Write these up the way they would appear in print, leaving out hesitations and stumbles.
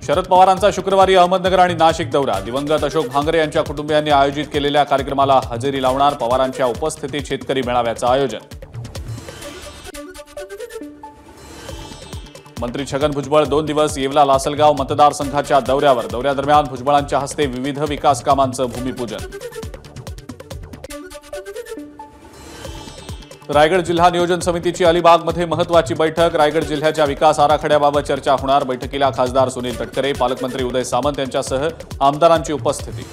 शरद पवारांचा शुक्रवारी अहमदनगर आणि नाशिक दौरा। दिवंगत अशोक भांगरे यांच्या कुटुंबियांनी आयोजित केलेल्या कार्यक्रमाला हजेरी लावणार। पवारांच्या उपस्थितीत शेतकरी मेळाव्याचं आयोजन। मंत्री छगन भुजबळ 2 दिवस येवला लासलगाव मतदारसंघाच्या दौऱ्यावर। दौऱ्यादरम्यान भुजबळांच्या हस्ते विविध विकास कामांचं भूमिपूजन। रायगड जिल्हा नियोजन समितीची अलिबागमध्ये महत्त्वाची बैठक। रायगड जिल्ह्याच्या विकास आराखड्याबाबत चर्चा होणार। बैठकीला खासदार सुनील तटकरे, पालकमंत्री उदय सामंत यांच्यासह आमदारांची उपस्थिती।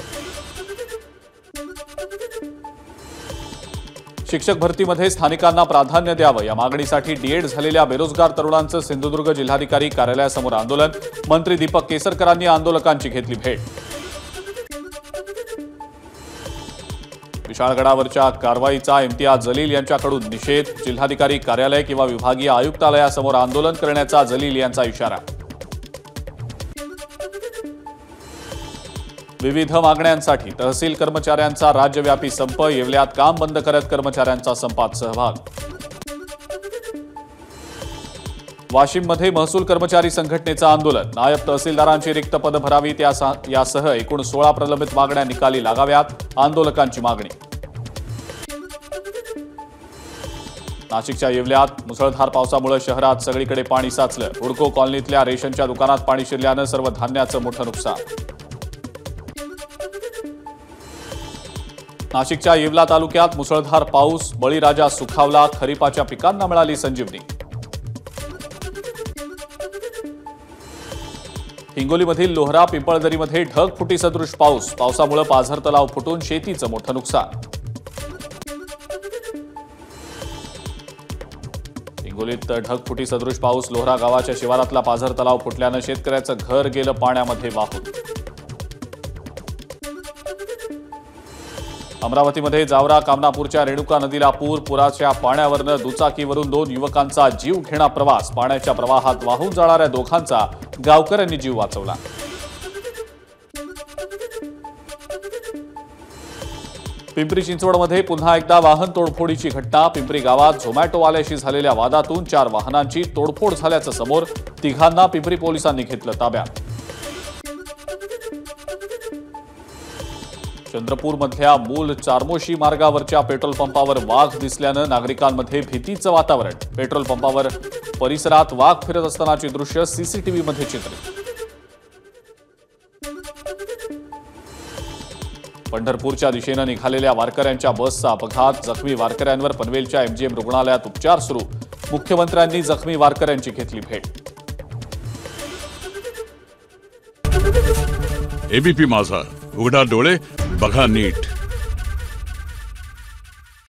शिक्षक भरतीमध्ये स्थानिकांना प्राधान्य द्यावं या मागणीसाठी डीएड झालेल्या बेरोजगार तरुणांचं सिंधुदुर्ग जिल्हाधिकारी कार्यालयासमोर आंदोलन। मंत्री दीपक केसरकरांनी आंदोलकांची घेतली भेट। विशाळगडावरच्या कारवाईचा इम्तियाज जलील यांच्याकडून निषेध। जिल्हाधिकारी कार्यालय किंवा विभागीय आयुक्तालयासमोर आंदोलन करण्याचा जलील यांचा इशारा। विविध मागण्यांसाठी तहसील कर्मचाऱ्यांचा राज्यव्यापी संप। येवल्यात काम बंद करत कर्मचाऱ्यांचा संपात सहभाग। वाशिममध्ये महसूल कर्मचारी संघटनेचं आंदोलन। नायब तहसीलदारांची रिक्त पदं भरावीत यासह एकूण 16 प्रलंबित मागण्या निकाली लागाव्यात, आंदोलकांची मागणी। नाशिकच्या येवल्यात मुसळधार पावसामुळे शहरात सगळीकडे पाणी साचलं। हुडको कॉलनीतल्या रेशनच्या दुकानात पाणी शिरल्यानं सर्व धान्याचं मोठं नुकसान। नाशिकच्या येवला तालुक्यात मुसळधार पाऊस, बळीराजा सुखावला। खरीपाच्या पिकांना मिळाली संजीवनी। हिंगोलीमधील लोहरा पिंपळदरीमध्ये ढगफुटी सदृश पाऊस। पावसामुळे पाझर तलाव फुटून शेतीचं मोठं नुकसान। हिंगोलीत ढगफुटी सदृश पाऊस। लोहरा गावाच्या शिवारातला पाझर तलाव फुटल्यानं शेतकऱ्याचं घर गेलं पाण्यामध्ये वाहून। अमरावतीमध्ये जावरा कामनापूरच्या रेणुका नदीला पूर। पुराच्या पाण्यावरनं दुचाकीवरून 2 युवकांचा जीव घेणा प्रवास। पाण्याच्या प्रवाहात वाहून जाणाऱ्या दोघांचा गावकऱ्यांनी जीव वाचवला। पिंपरी चिंचवडमध्ये पुन्हा एकदा वाहन तोडफोडीची घटना। पिंपरी गावात झोमॅटोवाल्याशी झालेल्या वादातून 4 वाहनांची तोडफोड झाल्याचं समोर। तिघांना पिंपरी पोलिसांनी घेतलं ताब्यात। चंद्रपूरमधल्या मूल चारमोशी मार्गावरच्या पेट्रोल पंपावर वाघ दिसल्यानं नागरिकांमध्ये भीतीचं वातावरण। पेट्रोल पंपावर परिसरात वाघ फिरत असतानाची दृश्य सीसीटीव्हीमध्ये चित्रित। पंढरपूरच्या दिशेनं निघालेल्या वारकऱ्यांच्या बसचा अपघात। जखमी वारकऱ्यांवर पनवेलच्या एमजीएम रुग्णालयात उपचार सुरू। मुख्यमंत्र्यांनी जखमी वारकऱ्यांची घेतली भेट। एबीपी माझा, उघडा डोळे बघा नीट।